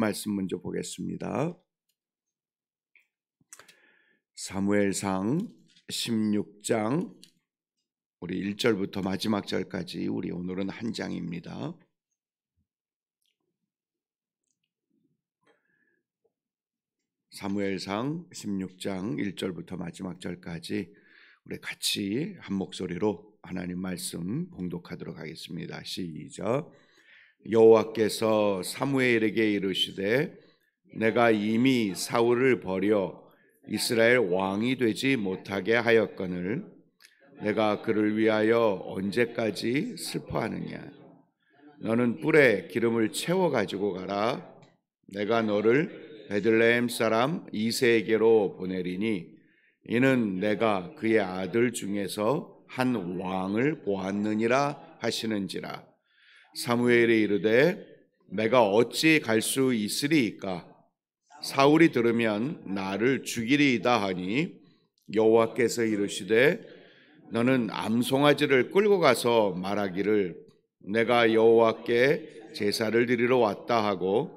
말씀 먼저 보겠습니다. 사무엘상 16장 우리 1절부터 마지막 절까지 우리 오늘은 한 장입니다. 사무엘상 16장 1절부터 마지막 절까지 우리 같이 한 목소리로 하나님 말씀 봉독하도록 하겠습니다. 시작. 여호와께서 사무엘에게 이르시되 내가 이미 사울을 버려 이스라엘 왕이 되지 못하게 하였거늘 내가 그를 위하여 언제까지 슬퍼하느냐. 너는 뿔에 기름을 채워 가지고 가라. 내가 너를 베들레헴 사람 이새에게로 보내리니 이는 내가 그의 아들 중에서 한 왕을 보았느니라 하시는지라. 사무엘이 이르되 내가 어찌 갈 수 있으리이까. 사울이 들으면 나를 죽이리이다 하니 여호와께서 이르시되 너는 암송아지를 끌고 가서 말하기를 내가 여호와께 제사를 드리러 왔다 하고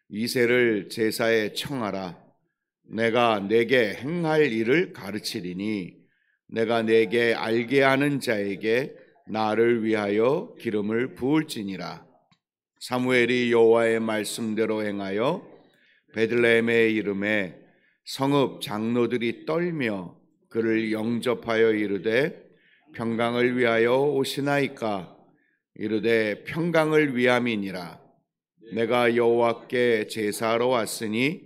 이새를 제사에 청하라. 내가 내게 행할 일을 가르치리니 내가 내게 알게 하는 자에게 나를 위하여 기름을 부을지니라. 사무엘이 여호와의 말씀대로 행하여 베들레헴에 이르매 성읍 장로들이 떨며 그를 영접하여 이르되 평강을 위하여 오시나이까. 이르되 평강을 위함이니라. 내가 여호와께 제사하러 왔으니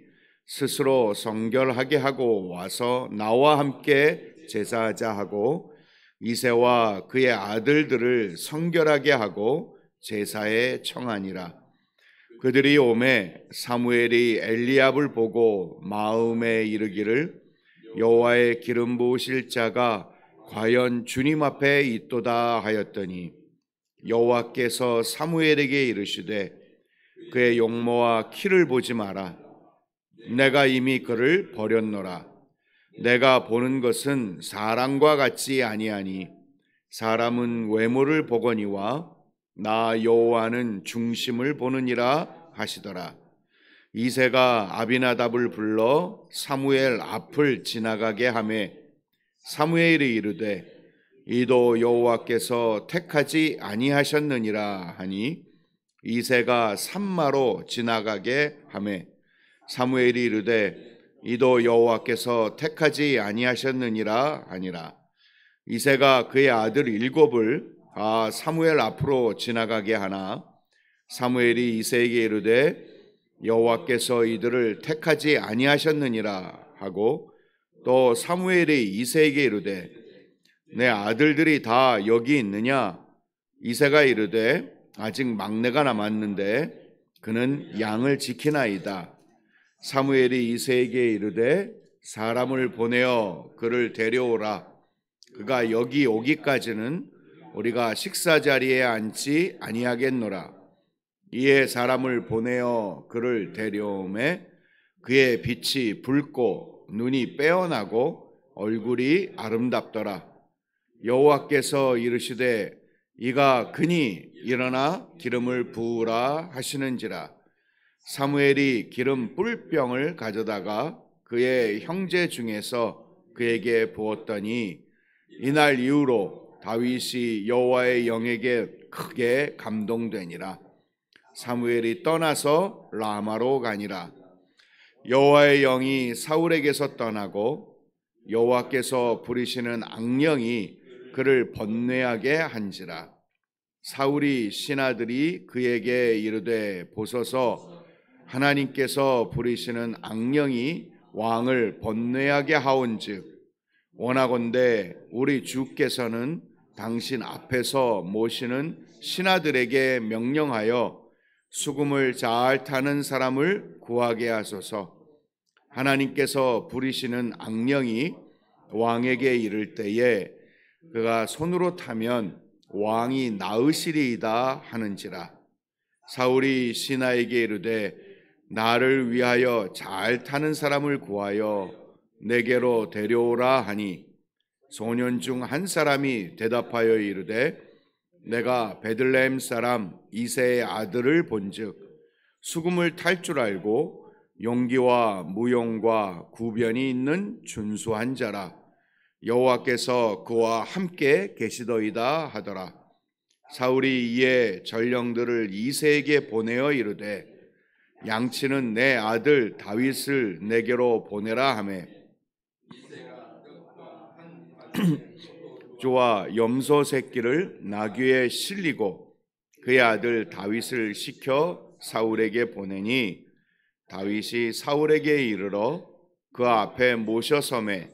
스스로 성결하게 하고 와서 나와 함께 제사하자 하고 이새와 그의 아들들을 성결하게 하고 제사에 청하니라. 그들이 오매 사무엘이 엘리압을 보고 마음에 이르기를 여호와의 기름 부으실 자가 과연 주님 앞에 있도다 하였더니 여호와께서 사무엘에게 이르시되 그의 용모와 키를 보지 마라. 내가 이미 그를 버렸노라. 내가 보는 것은 사람과 같지 아니하니 사람은 외모를 보거니와 나 여호와는 중심을 보느니라 하시더라. 이새가 아비나답을 불러 사무엘 앞을 지나가게 하매 사무엘이 이르되 이도 여호와께서 택하지 아니하셨느니라 하니 이새가 산마로 지나가게 하매 사무엘이 이르되 이도 여호와께서 택하지 아니하셨느니라 하니라. 이새가 그의 아들 7을 사무엘 앞으로 지나가게 하나 사무엘이 이새에게 이르되 여호와께서 이들을 택하지 아니하셨느니라 하고 또 사무엘이 이새에게 이르되 내 아들들이 다 여기 있느냐. 이새가 이르되 아직 막내가 남았는데 그는 양을 지키나이다. 사무엘이 이새에게 이르되 사람을 보내어 그를 데려오라. 그가 여기 오기까지는 우리가 식사 자리에 앉지 아니하겠노라. 이에 사람을 보내어 그를 데려오매 그의 빛이 붉고 눈이 빼어나고 얼굴이 아름답더라. 여호와께서 이르시되 이가 그니 일어나 기름을 부으라 하시는지라. 사무엘이 기름 뿔병을 가져다가 그의 형제 중에서 그에게 부었더니 이날 이후로 다윗이 여호와의 영에게 크게 감동되니라. 사무엘이 떠나서 라마로 가니라. 여호와의 영이 사울에게서 떠나고 여호와께서 부리시는 악령이 그를 번뇌하게 한지라. 사울이 신하들이 그에게 이르되 보소서 하나님께서 부리시는 악령이 왕을 번뇌하게 하온즉 원하건대 우리 주께서는 당신 앞에서 모시는 신하들에게 명령하여 수금을 잘 타는 사람을 구하게 하소서. 하나님께서 부리시는 악령이 왕에게 이를 때에 그가 손으로 타면 왕이 나으시리이다 하는지라. 사울이 신하에게 이르되 나를 위하여 잘 타는 사람을 구하여 내게로 데려오라 하니 소년 중 한 사람이 대답하여 이르되 내가 베들레헴 사람 이새의 아들을 본즉 수금을 탈 줄 알고 용기와 무용과 구변이 있는 준수한 자라. 여호와께서 그와 함께 계시더이다 하더라. 사울이 이에 전령들을 이새에게 보내어 이르되 양치는 내 아들 다윗을 내게로 보내라 하매 조와 염소 새끼를 나귀에 실리고 그의 아들 다윗을 시켜 사울에게 보내니 다윗이 사울에게 이르러 그 앞에 모셔섬에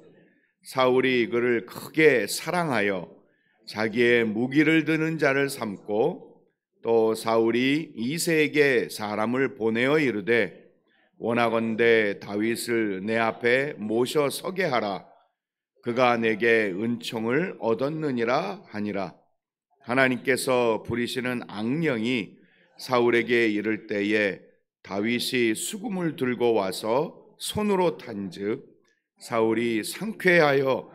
사울이 그를 크게 사랑하여 자기의 무기를 드는 자를 삼고 또 사울이 이새에게 사람을 보내어 이르되 원하건대 다윗을 내 앞에 모셔 서게 하라. 그가 내게 은총을 얻었느니라 하니라. 하나님께서 부리시는 악령이 사울에게 이를 때에 다윗이 수금을 들고 와서 손으로 탄즉 사울이 상쾌하여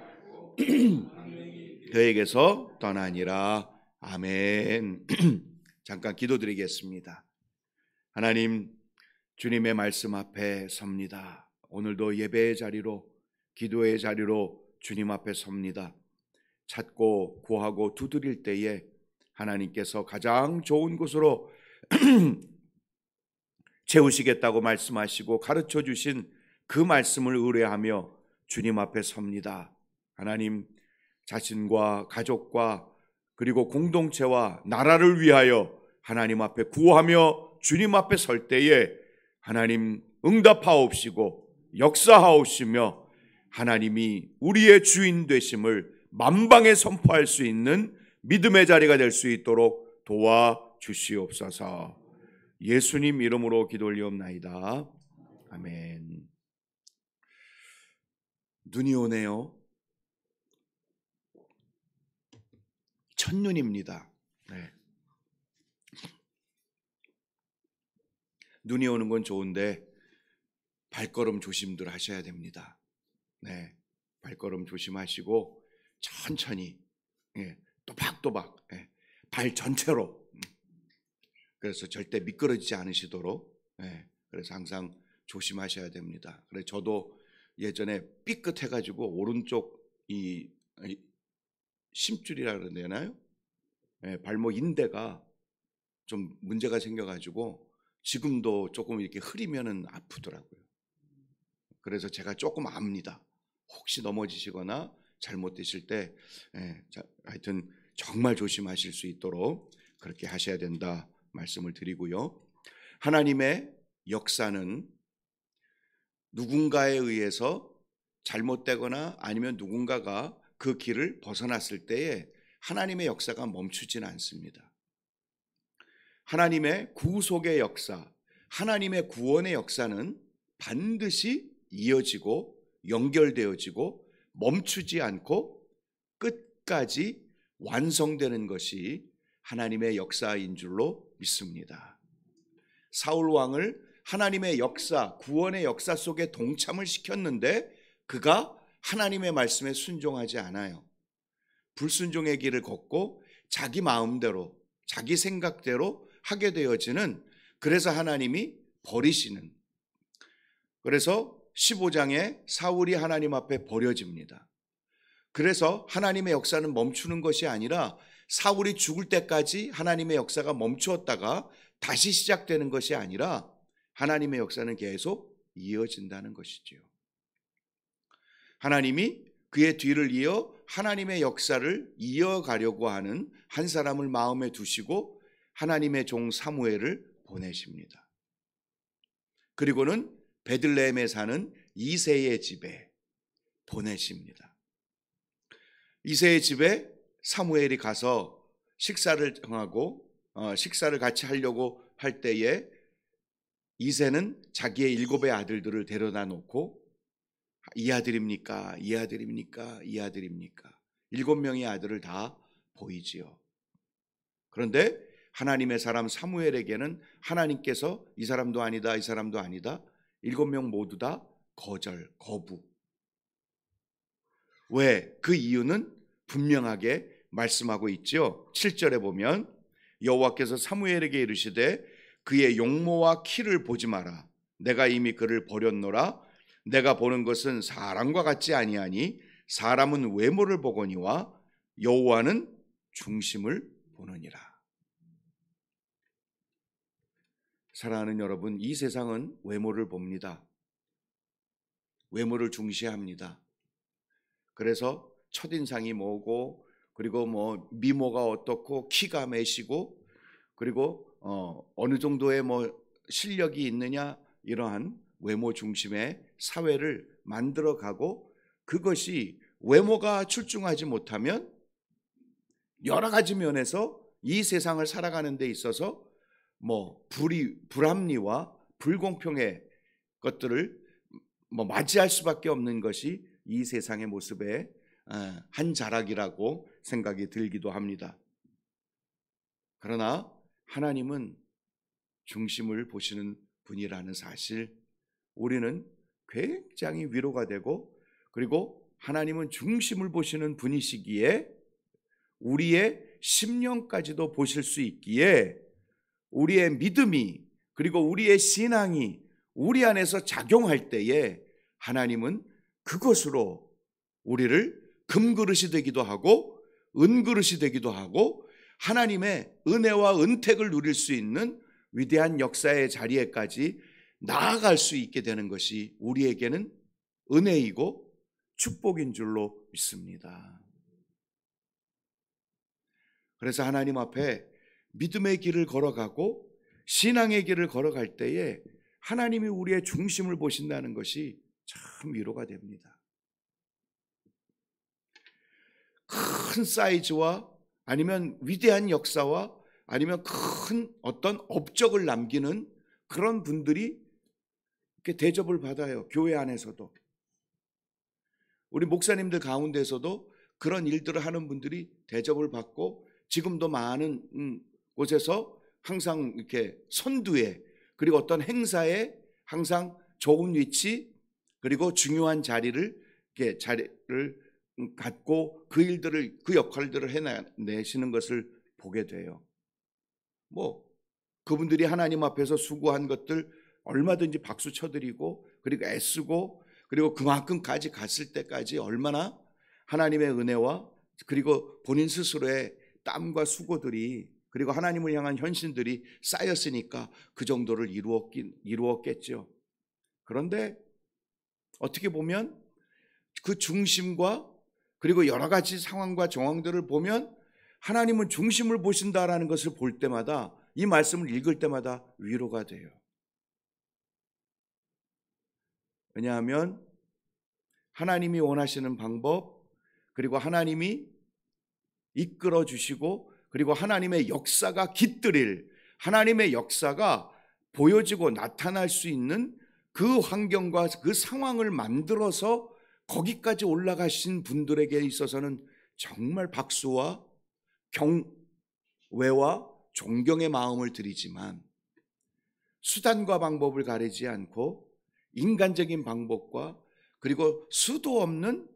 그에게서 떠나니라. 아멘. 잠깐 기도드리겠습니다. 하나님, 주님의 말씀 앞에 섭니다. 오늘도 예배의 자리로, 기도의 자리로 주님 앞에 섭니다. 찾고 구하고 두드릴 때에 하나님께서 가장 좋은 곳으로 채우시겠다고 말씀하시고 가르쳐 주신 그 말씀을 의뢰하며 주님 앞에 섭니다. 하나님, 자신과 가족과 그리고 공동체와 나라를 위하여 하나님 앞에 구하며 주님 앞에 설 때에 하나님 응답하옵시고 역사하옵시며 하나님이 우리의 주인 되심을 만방에 선포할 수 있는 믿음의 자리가 될 수 있도록 도와주시옵소서. 예수님 이름으로 기도 올리옵나이다. 아멘. 눈이 오네요. 첫눈입니다. 네. 눈이 오는 건 좋은데 발걸음 조심들 하셔야 됩니다. 네, 발걸음 조심하시고 천천히, 또박또박, 발 전체로. 그래서 절대 미끄러지지 않으시도록. 그래서 항상 조심하셔야 됩니다. 그래서 저도 예전에 삐끗해가지고 오른쪽 이 심줄이라 그러나요? 발목 인대가 좀 문제가 생겨가지고 지금도 조금 이렇게 흐리면은 아프더라고요. 그래서 제가 조금 압니다. 혹시 넘어지시거나 잘못되실 때, 하여튼 정말 조심하실 수 있도록 그렇게 하셔야 된다 말씀을 드리고요. 하나님의 역사는 누군가에 의해서 잘못되거나 아니면 누군가가 그 길을 벗어났을 때에 하나님의 역사가 멈추지는 않습니다. 하나님의 구속의 역사, 하나님의 구원의 역사는 반드시 이어지고 연결되어지고 멈추지 않고 끝까지 완성되는 것이 하나님의 역사인 줄로 믿습니다. 사울 왕을 하나님의 역사, 구원의 역사 속에 동참을 시켰는데 그가 하나님의 말씀에 순종하지 않아요. 불순종의 길을 걷고 자기 마음대로, 자기 생각대로 하게 되어지는, 그래서 하나님이 버리시는, 그래서 15장에 사울이 하나님 앞에 버려집니다. 그래서 하나님의 역사는 멈추는 것이 아니라 사울이 죽을 때까지 하나님의 역사가 멈추었다가 다시 시작되는 것이 아니라 하나님의 역사는 계속 이어진다는 것이지요. 하나님이 그의 뒤를 이어 하나님의 역사를 이어가려고 하는 한 사람을 마음에 두시고 하나님의 종 사무엘을 보내십니다. 그리고는 베들레헴에 사는 이새의 집에 보내십니다. 이새의 집에 사무엘이 가서 식사를 같이 하려고 할 때에 이새는 자기의 7의 아들들을 데려다 놓고 이 아들입니까? 이 아들입니까? 이 아들입니까? 7명의 아들을 다 보이지요. 그런데 하나님의 사람 사무엘에게는 하나님께서 이 사람도 아니다, 이 사람도 아니다, 7명 모두 다 거부. 왜? 그 이유는 분명하게 말씀하고 있죠. 7절에 보면 여호와께서 사무엘에게 이르시되 그의 용모와 키를 보지 마라. 내가 이미 그를 버렸노라. 내가 보는 것은 사람과 같지 아니하니 사람은 외모를 보거니와 여호와는 중심을 보느니라. 사랑하는 여러분, 이 세상은 외모를 봅니다. 외모를 중시합니다. 그래서 첫인상이 뭐고, 그리고 뭐 미모가 어떻고, 키가 몇이고, 그리고 어느 정도의 뭐 실력이 있느냐, 이러한 외모 중심의 사회를 만들어가고, 그것이 외모가 출중하지 못하면 여러 가지 면에서 이 세상을 살아가는 데 있어서 뭐 불합리와 불공평의 것들을 뭐 맞이할 수밖에 없는 것이 이 세상의 모습의 한 자락이라고 생각이 들기도 합니다. 그러나 하나님은 중심을 보시는 분이라는 사실, 우리는 굉장히 위로가 되고, 그리고 하나님은 중심을 보시는 분이시기에 우리의 심령까지도 보실 수 있기에 우리의 믿음이, 그리고 우리의 신앙이 우리 안에서 작용할 때에 하나님은 그것으로 우리를 금그릇이 되기도 하고 은그릇이 되기도 하고 하나님의 은혜와 은택을 누릴 수 있는 위대한 역사의 자리에까지 나아갈 수 있게 되는 것이 우리에게는 은혜이고 축복인 줄로 믿습니다. 그래서 하나님 앞에 믿음의 길을 걸어가고 신앙의 길을 걸어갈 때에 하나님이 우리의 중심을 보신다는 것이 참 위로가 됩니다. 큰 사이즈와 아니면 위대한 역사와 아니면 큰 어떤 업적을 남기는 그런 분들이 이렇게 대접을 받아요. 교회 안에서도. 우리 목사님들 가운데서도 그런 일들을 하는 분들이 대접을 받고 지금도 많은 곳에서 항상 이렇게 선두에, 그리고 어떤 행사에 항상 좋은 위치, 그리고 중요한 자리를 갖고 그 일들을, 그 역할들을 해내시는 것을 보게 돼요. 뭐 그분들이 하나님 앞에서 수고한 것들 얼마든지 박수 쳐드리고, 그리고 애쓰고, 그리고 그만큼까지 갔을 때까지 얼마나 하나님의 은혜와 그리고 본인 스스로의 땀과 수고들이, 그리고 하나님을 향한 헌신들이 쌓였으니까 그 정도를 이루었겠죠. 그런데 어떻게 보면 그 중심과 그리고 여러 가지 상황과 정황들을 보면 하나님은 중심을 보신다라는 것을 볼 때마다, 이 말씀을 읽을 때마다 위로가 돼요. 왜냐하면 하나님이 원하시는 방법, 그리고 하나님이 이끌어 주시고, 그리고 하나님의 역사가 깃들일, 하나님의 역사가 보여지고 나타날 수 있는 그 환경과 그 상황을 만들어서 거기까지 올라가신 분들에게 있어서는 정말 박수와 경외와 존경의 마음을 드리지만, 수단과 방법을 가리지 않고 인간적인 방법과 그리고 수도 없는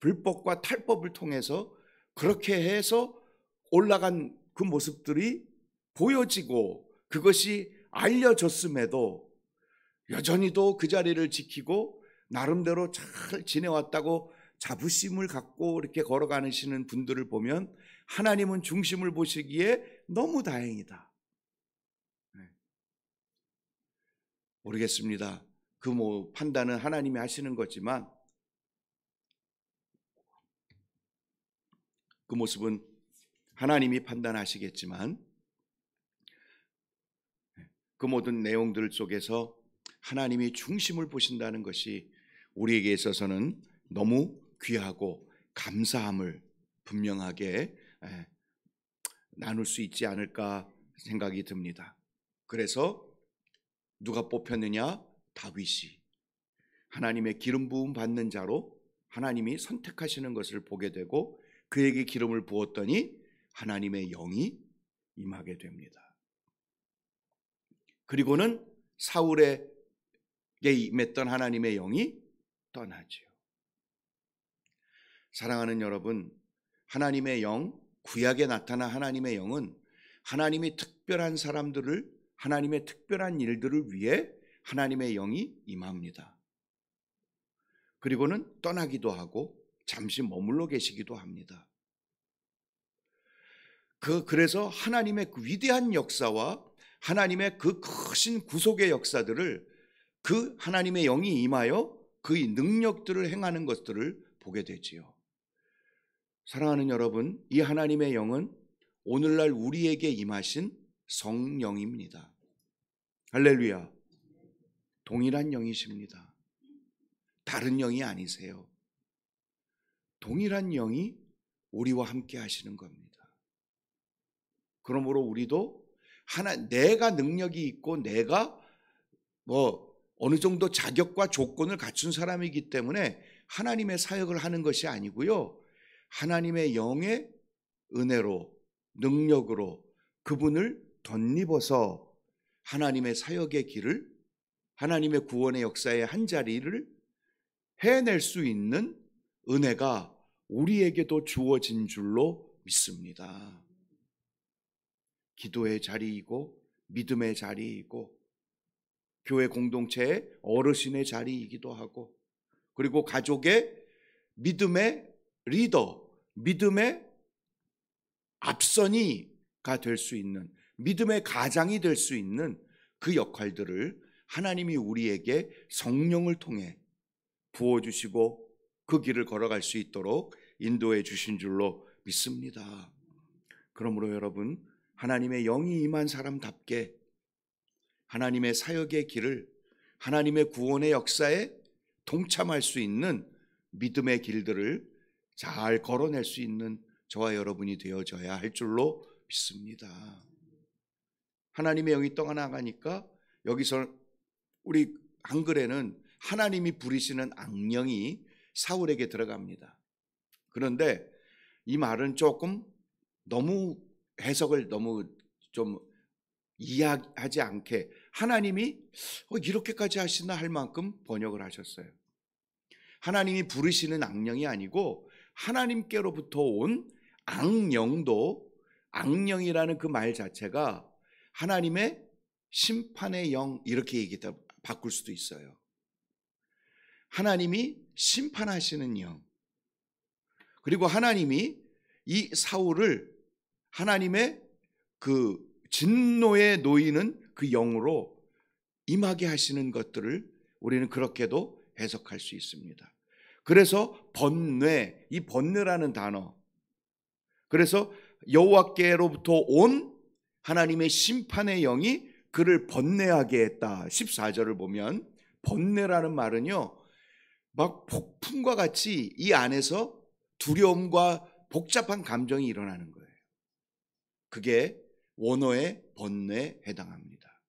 불법과 탈법을 통해서 그렇게 해서 올라간 그 모습들이 보여지고 그것이 알려졌음에도 여전히도 그 자리를 지키고 나름대로 잘 지내왔다고 자부심을 갖고 이렇게 걸어가시는 분들을 보면 하나님은 중심을 보시기에 너무 다행이다. 모르겠습니다. 그 뭐 판단은 하나님이 하시는 거지만 그 모습은 하나님이 판단하시겠지만 그 모든 내용들 속에서 하나님이 중심을 보신다는 것이 우리에게 있어서는 너무 귀하고 감사함을 분명하게 나눌 수 있지 않을까 생각이 듭니다. 그래서 누가 뽑혔느냐? 다윗이 하나님의 기름 부음 받는 자로 하나님이 선택하시는 것을 보게 되고 그에게 기름을 부었더니 하나님의 영이 임하게 됩니다. 그리고는 사울에게 임했던 하나님의 영이 떠나지요. 사랑하는 여러분, 하나님의 영, 구약에 나타난 하나님의 영은 하나님이 특별한 사람들을 하나님의 특별한 일들을 위해 하나님의 영이 임합니다. 그리고는 떠나기도 하고 잠시 머물러 계시기도 합니다. 그래서 하나님의 그 위대한 역사와 하나님의 그 크신 구속의 역사들을 그 하나님의 영이 임하여 그의 능력들을 행하는 것들을 보게 되지요. 사랑하는 여러분, 이 하나님의 영은 오늘날 우리에게 임하신 성령입니다. 할렐루야. 동일한 영이십니다. 다른 영이 아니세요. 동일한 영이 우리와 함께 하시는 겁니다. 그러므로 우리도 내가 능력이 있고 내가 어느 정도 자격과 조건을 갖춘 사람이기 때문에 하나님의 사역을 하는 것이 아니고요. 하나님의 영의 은혜로, 능력으로 그분을 덧입어서 하나님의 사역의 길을, 하나님의 구원의 역사의 한 자리를 해낼 수 있는 은혜가 우리에게도 주어진 줄로 믿습니다. 기도의 자리이고 믿음의 자리이고 교회 공동체의 어르신의 자리이기도 하고, 그리고 가족의 믿음의 리더, 믿음의 앞선이가 될 수 있는, 믿음의 가장이 될 수 있는 그 역할들을 하나님이 우리에게 성령을 통해 부어주시고 그 길을 걸어갈 수 있도록 인도해 주신 줄로 믿습니다. 그러므로 여러분, 하나님의 영이 임한 사람답게 하나님의 사역의 길을, 하나님의 구원의 역사에 동참할 수 있는 믿음의 길들을 잘 걸어낼 수 있는 저와 여러분이 되어져야 할 줄로 믿습니다. 하나님의 영이 떠나가니까 여기서 우리 한글에는 하나님이 부리시는 악령이 사울에게 들어갑니다. 그런데 이 말은 조금 너무 해석을 너무 좀 이해하지 않게 하나님이 이렇게까지 하시나 할 만큼 번역을 하셨어요. 하나님이 부르시는 악령이 아니고 하나님께로부터 온 악령도, 악령이라는 그 말 자체가 하나님의 심판의 영, 이렇게 바꿀 수도 있어요. 하나님이 심판하시는 영, 그리고 하나님이 이 사울을 하나님의 그 진노에 놓이는 그 영으로 임하게 하시는 것들을 우리는 그렇게도 해석할 수 있습니다. 그래서 번뇌, 이 번뇌라는 단어, 그래서 여호와께로부터 온 하나님의 심판의 영이 그를 번뇌하게 했다. 14절을 보면 번뇌라는 말은요, 막 폭풍과 같이 이 안에서 두려움과 복잡한 감정이 일어나는 거예요. 그게 원어의 번뇌에 해당합니다.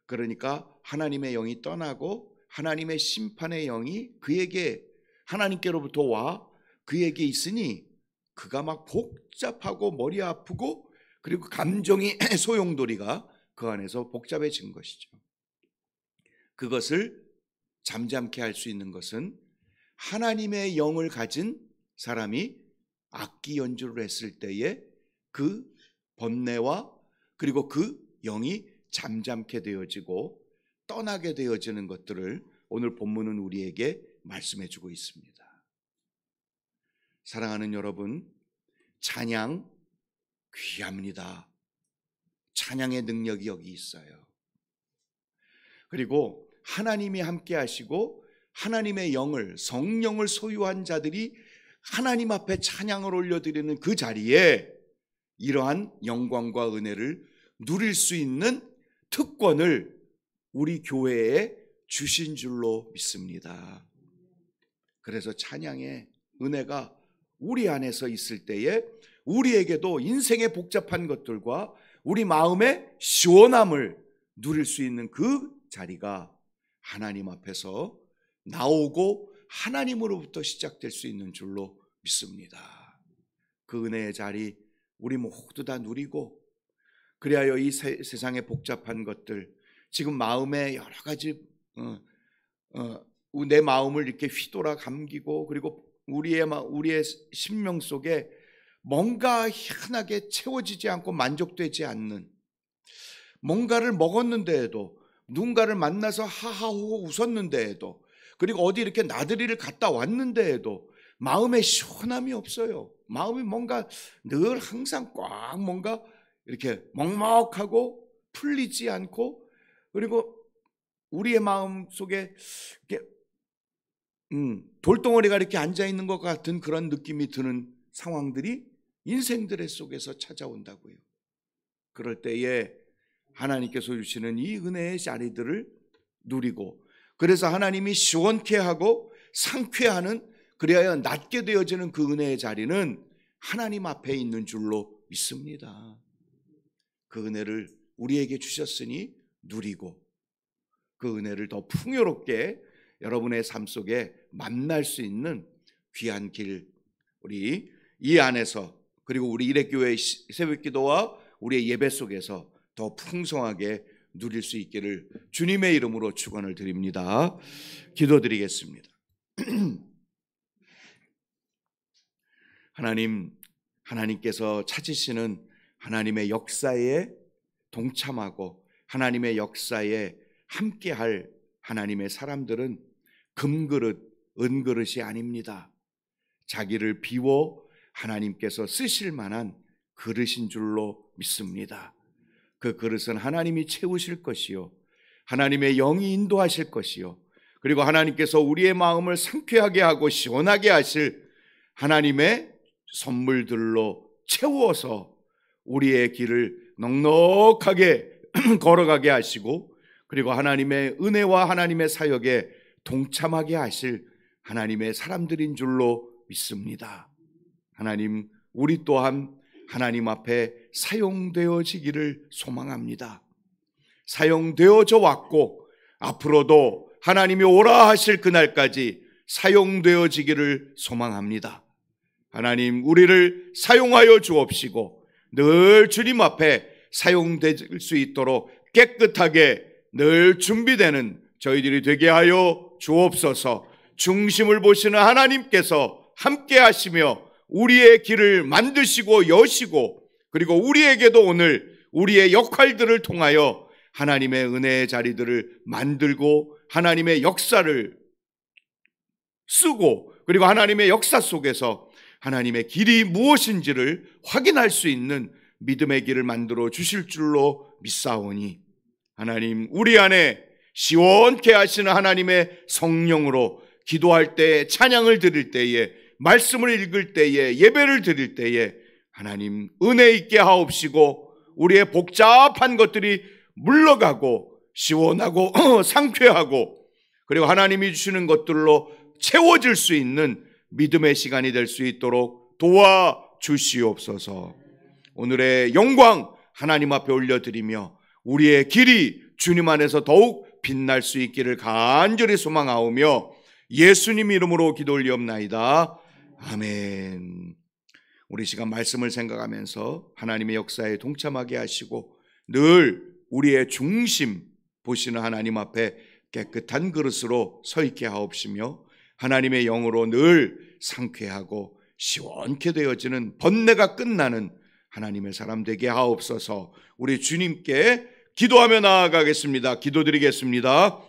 그러니까 하나님의 영이 떠나고 하나님의 심판의 영이 그에게, 하나님께로부터 와 그에게 있으니 그가 막 복잡하고 머리 아프고 그리고 감정이 소용돌이가 그 안에서 복잡해진 것이죠. 그것을 잠잠케 할 수 있는 것은 하나님의 영을 가진 사람이 악기 연주를 했을 때에 그 번뇌와 그리고 그 영이 잠잠케 되어지고 떠나게 되어지는 것들을 오늘 본문은 우리에게 말씀해 주고 있습니다. 사랑하는 여러분, 찬양 귀합니다. 찬양의 능력이 여기 있어요. 그리고 하나님이 함께 하시고 하나님의 영을, 성령을 소유한 자들이 하나님 앞에 찬양을 올려드리는 그 자리에 이러한 영광과 은혜를 누릴 수 있는 특권을 우리 교회에 주신 줄로 믿습니다. 그래서 찬양의 은혜가 우리 안에서 있을 때에 우리에게도 인생의 복잡한 것들과 우리 마음의 시원함을 누릴 수 있는 그 자리가 하나님 앞에서 나오고 하나님으로부터 시작될 수 있는 줄로 믿습니다. 그 은혜의 자리 우리 모두 다 누리고, 그리하여 이 세상의 복잡한 것들, 지금 마음에 여러 가지 내 마음을 이렇게 휘돌아 감기고, 그리고 우리의 심령 속에 뭔가 희한하게 채워지지 않고 만족되지 않는, 뭔가를 먹었는데에도, 누군가를 만나서 하하호호 웃었는데에도, 그리고 어디 이렇게 나들이를 갔다 왔는데에도 마음에 시원함이 없어요. 마음이 뭔가 늘 항상 꽉 뭔가 이렇게 먹먹하고 풀리지 않고, 그리고 우리의 마음 속에 이렇게 돌덩어리가 이렇게 앉아 있는 것 같은 그런 느낌이 드는 상황들이 인생들의 속에서 찾아온다고요. 그럴 때에 하나님께서 주시는 이 은혜의 자리들을 누리고, 그래서 하나님이 시원케 하고 상쾌하는, 그리하여 낫게 되어지는 그 은혜의 자리는 하나님 앞에 있는 줄로 믿습니다. 그 은혜를 우리에게 주셨으니 누리고, 그 은혜를 더 풍요롭게 여러분의 삶 속에 만날 수 있는 귀한 길, 우리 이 안에서, 그리고 우리 일회교회의 새벽기도와 우리의 예배 속에서 더 풍성하게 누릴 수 있기를 주님의 이름으로 축원을 드립니다. 기도드리겠습니다. 하나님께서 찾으시는 하나님의 역사에 동참하고 하나님의 역사에 함께할 하나님의 사람들은 금그릇, 은그릇이 아닙니다. 자기를 비워 하나님께서 쓰실 만한 그릇인 줄로 믿습니다. 그 그릇은 하나님이 채우실 것이요, 하나님의 영이 인도하실 것이요, 그리고 하나님께서 우리의 마음을 상쾌하게 하고 시원하게 하실 하나님의 선물들로 채워서 우리의 길을 넉넉하게 걸어가게 하시고, 그리고 하나님의 은혜와 하나님의 사역에 동참하게 하실 하나님의 사람들인 줄로 믿습니다. 하나님, 우리 또한 하나님 앞에 사용되어지기를 소망합니다. 사용되어져 왔고 앞으로도 하나님이 오라 하실 그날까지 사용되어지기를 소망합니다. 하나님, 우리를 사용하여 주옵시고 늘 주님 앞에 사용될 수 있도록 깨끗하게 늘 준비되는 저희들이 되게 하여 주옵소서. 중심을 보시는 하나님께서 함께 하시며 우리의 길을 만드시고 여시고, 그리고 우리에게도 오늘 우리의 역할들을 통하여 하나님의 은혜의 자리들을 만들고 하나님의 역사를 쓰고, 그리고 하나님의 역사 속에서 하나님의 길이 무엇인지를 확인할 수 있는 믿음의 길을 만들어 주실 줄로 믿사오니, 하나님, 우리 안에 시원케 하시는 하나님의 성령으로 기도할 때에, 찬양을 드릴 때에, 말씀을 읽을 때에, 예배를 드릴 때에 하나님 은혜 있게 하옵시고, 우리의 복잡한 것들이 물러가고 시원하고 상쾌하고, 그리고 하나님이 주시는 것들로 채워질 수 있는 믿음의 시간이 될 수 있도록 도와주시옵소서. 오늘의 영광 하나님 앞에 올려드리며 우리의 길이 주님 안에서 더욱 빛날 수 있기를 간절히 소망하오며 예수님 이름으로 기도 올리옵나이다. 아멘. 우리 시간 말씀을 생각하면서 하나님의 역사에 동참하게 하시고 늘 우리의 중심 보시는 하나님 앞에 깨끗한 그릇으로 서 있게 하옵시며 하나님의 영으로 늘 상쾌하고 시원케 되어지는 번뇌가 끝나는 하나님의 사람 되게 하옵소서. 우리 주님께 기도하며 나아가겠습니다. 기도드리겠습니다.